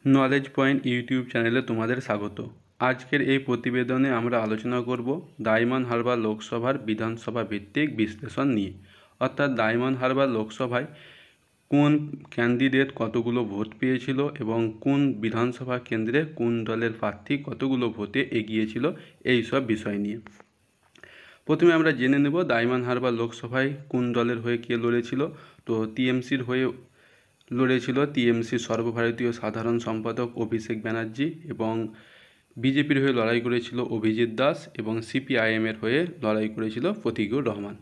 Knowledge point YouTube চ্যানেলে তোমাদের স্বাগত। আজকের এই প্রতিবেদনে আমরা আলোচনা করব ডায়মন্ড হারবার লোকসভার বিধানসভা ভিত্তিক বিশ্লেষণ নিয়ে। অর্থাৎ ডায়মন্ড হারবার লোকসভায় কোন ক্যান্ডিডেট কতগুলো ভোট পেয়েছিল এবং কোন বিধানসভা কেন্দ্রে কোন দলের প্রার্থী কতগুলো ভোটে এগিয়েছিল, এই সব বিষয় নিয়ে। প্রথমে আমরা জেনে নেব ডায়মন্ড হারবার লোকসভায় কোন দলের হয়ে কে লড়েছিল। তো টিএমসির হয়ে লড়েছিল টিএমসির সর্বভারতীয় সাধারণ সম্পাদক অভিষেক ব্যানার্জি, এবং বিজেপির হয়ে লড়াই করেছিল অভিজিৎ দাস, এবং সিপিআইএমের হয়ে লড়াই করেছিল প্রতীকুর রহমান।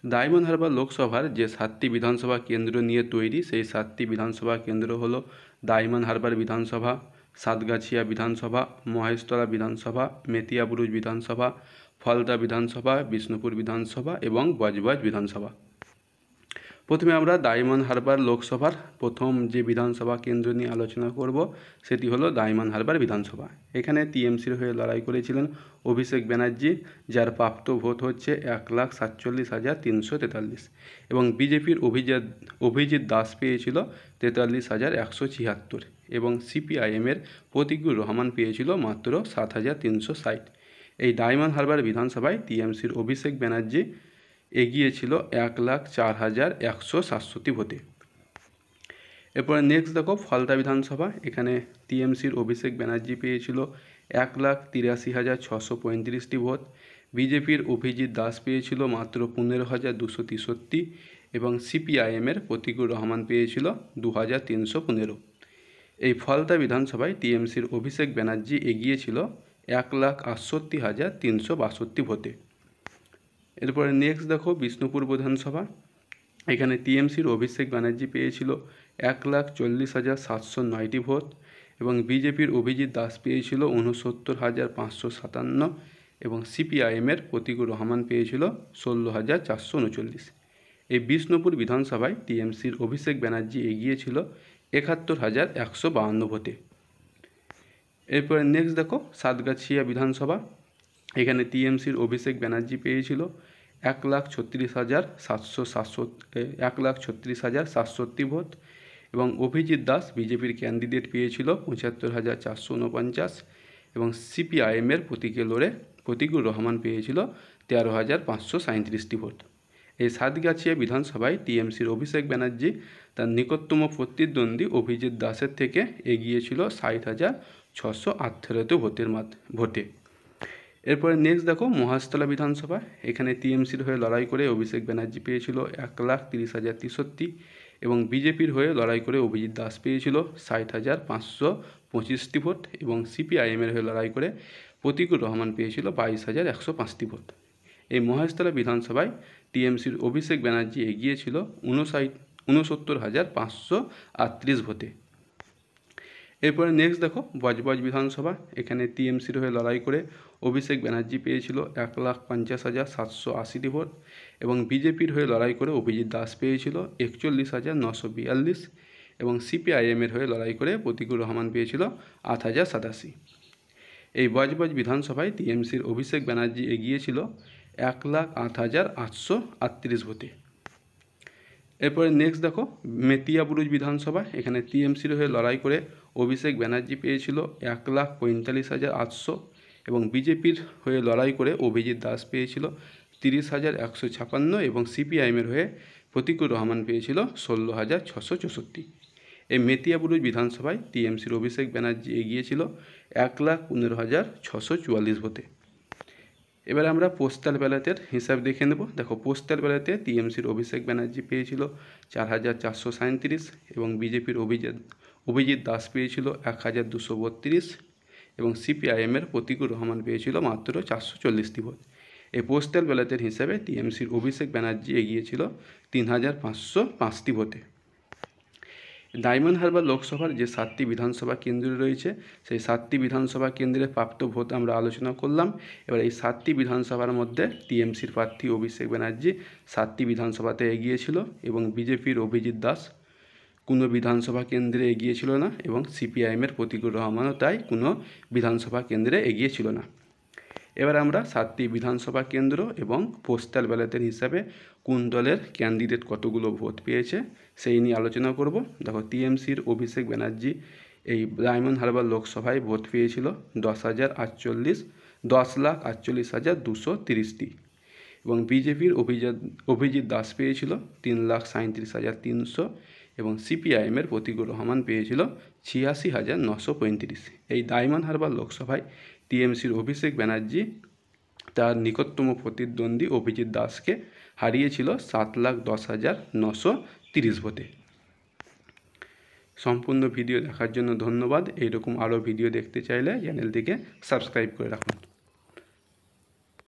ডায়মন্ড হারবার লোকসভার যে 7টি বিধানসভা কেন্দ্র নিয়ে তৈরি, সেই 7টি বিধানসভা কেন্দ্র হলো ডায়মন্ড হারবার বিধানসভা, সাতগাছিয়া বিধানসভা, মহেশতলা বিধানসভা, মেতিয়াবুরুজ বিধানসভা, ফলতা বিধানসভা, বিষ্ণুপুর বিধানসভা এবং বজবজ বিধানসভা। প্রথমে আমরা ডায়মন্ড হারবার লোকসভার প্রথম যে বিধানসভা কেন্দ্র নিয়ে আলোচনা করব, সেটি হলো ডায়মন্ড হারবার বিধানসভা। এখানে টিএমসির হয়ে লড়াই করেছিলেন অভিষেক ব্যানার্জি, যার প্রাপ্ত ভোট হচ্ছে 1,47,343, এবং বিজেপির অভিজিৎ দাস পেয়েছিল 43,176, এবং সিপিআইএমের প্রতীকুর রহমান পেয়েছিল মাত্র 7,360। এই ডায়মন্ড হারবার বিধানসভায় টিএমসির অভিষেক ব্যানার্জি এগিয়েছিল 1,04,167 ভোটে। এরপরে নেক্সট দেখো ফলতা বিধানসভা। এখানে টিএমসির অভিষেক ব্যানার্জি পেয়েছিল 1,83,635 ভোট, বিজেপির অভিজিৎ দাস পেয়েছিল মাত্র 15,263, এবং সিপিআইএমের প্রতীকুর রহমান পেয়েছিল 2,315। এই ফলতা বিধানসভায় টিএমসির অভিষেক ব্যানার্জি এগিয়েছিল 1,68,362 ভোটে। এরপরে নেক্সট দেখো বিষ্ণুপুর বিধানসভা। এখানে টিএমসির অভিষেক ব্যানার্জি পেয়েছিল 1,40,709 ভোট, এবং বিজেপির অভিজিৎ দাস পেয়েছিল 69,557, এবং সিপিআইএমের প্রতীকুর রহমান পেয়েছিল 16,439। এই বিষ্ণুপুর বিধানসভায় টিএমসির অভিষেক ব্যানার্জি এগিয়েছিল 71,152 ভোটে। এরপরে নেক্সট দেখো সাতগাছিয়া বিধানসভা। এখানে টিএমসির অভিষেক ব্যানার্জি পেয়েছিল 1,36,770 ভোট, এবং অভিজিৎ দাস বিজেপির ক্যান্ডিডেট পেয়েছিল 75,449, এবং সিপিআইএমের প্রতীকে লড়ে প্রতীকুর রহমান পেয়েছিল 13,537 ভোট। এই সাতগাছিয়া বিধানসভায় টিএমসির অভিষেক ব্যানার্জি তার নিকটতম প্রতিদ্বন্দ্বী অভিজিৎ দাসের থেকে এগিয়েছিল 60,618 ভোটে। এরপরে নেক্সট দেখো মহেশতলা বিধানসভা। এখানে টিএমসির হয়ে লড়াই করে অভিষেক ব্যানার্জি পেয়েছিল 1,30,063, এবং বিজেপির হয়ে লড়াই করে অভিজিৎ দাস পেয়েছিল 60,525 ভোট, এবং সিপিআইএমের হয়ে লড়াই করে প্রতীকুর রহমান পেয়েছিল 22,105 ভোট। এই মহেশতলা বিধানসভায় টিএমসির অভিষেক ব্যানার্জি এগিয়েছিল 69,538 ভোটে। এরপরে নেক্সট দেখো বজবজ বিধানসভা। এখানে টিএমসির হয়ে লড়াই করে অভিষেক ব্যানার্জি পেয়েছিল 1,50,780 ভোট, এবং বিজেপির হয়ে লড়াই করে অভিজিৎ দাস পেয়েছিল 41,942, এবং সিপিআইএমের হয়ে লড়াই করে প্রতীকুর রহমান পেয়েছিল 8,087। এই বজবজ বিধানসভায় টিএমসির অভিষেক ব্যানার্জি এগিয়েছিল 1,08,838 ভোটে। এরপরে নেক্সট দেখো মেতিয়াবুরুজ বিধানসভা। এখানে টিএমসির হয়ে লড়াই করে অভিষেক ব্যানার্জি পেয়েছিল 1,45,800, এবং বিজেপির হয়ে লড়াই করে অভিজিৎ দাস পেয়েছিল 30,156, এবং সিপিআইএমের হয়ে প্রতীকুর রহমান পেয়েছিল 16,664। এই মেতিয়াবুরুজ বিধানসভায় টিএমসির অভিষেক ব্যানার্জি এগিয়েছিল 1,15,644 ভোটে। এবার আমরা পোস্টাল ব্যালটের হিসাব দেখে নেব। দেখো পোস্টাল ব্যালটে টিএমসির অভিষেক ব্যানার্জি পেয়েছিল 4,437, এবং বিজেপির অভিজিৎ দাস পেয়েছিল 1,232, এবং সিপিআইএমের প্রতীকুর রহমান পেয়েছিল মাত্র 440 ভোট। এই পোস্টাল ব্যালটের হিসাবে টিএমসির অভিষেক ব্যানার্জি এগিয়েছিল 3,505 ভোটে। ডায়মন্ড হারবার লোকসভার যে 7টি বিধানসভা কেন্দ্র রয়েছে, সেই 7টি বিধানসভা কেন্দ্রে প্রাপ্ত ভোট আমরা আলোচনা করলাম। এবার এই 7টি বিধানসভার মধ্যে টিএমসির প্রার্থী অভিষেক ব্যানার্জি 7টি বিধানসভাতে এগিয়েছিল, এবং বিজেপির অভিজিৎ দাস কোনো বিধানসভা কেন্দ্রে এগিয়েছিল না, এবং সিপিআইএমের প্রতীকুর রহমানও তাই কোনো বিধানসভা কেন্দ্রে এগিয়েছিল না। এবার আমরা 7টি বিধানসভা কেন্দ্র এবং পোস্টাল ব্যালটের হিসাবে কোন দলের ক্যান্ডিডেট কতগুলো ভোট পেয়েছে সেই নিয়ে আলোচনা করব। দেখো, টিএমসির অভিষেক ব্যানার্জি এই ডায়মন্ড হারবার লোকসভায় ভোট পেয়েছিল 10,48,230টি এবং বিজেপির অভিজিৎ দাস পেয়েছিল 3,37,300 এবং সিপিআইএমের প্রতীকুর রহমান পেয়েছিল 86,935। এই ডায়মন্ড হারবার লোকসভায় টিএমসির অভিষেক ব্যানার্জি তার নিকটতম প্রতিদ্বন্দ্বী অভিজিৎ দাসকে হারিয়েছিল 7,10,930 ভোটে। সম্পূর্ণ ভিডিও দেখার জন্য ধন্যবাদ। এইরকম আরও ভিডিও দেখতে চাইলে চ্যানেলটিকে সাবস্ক্রাইব করে রাখুন।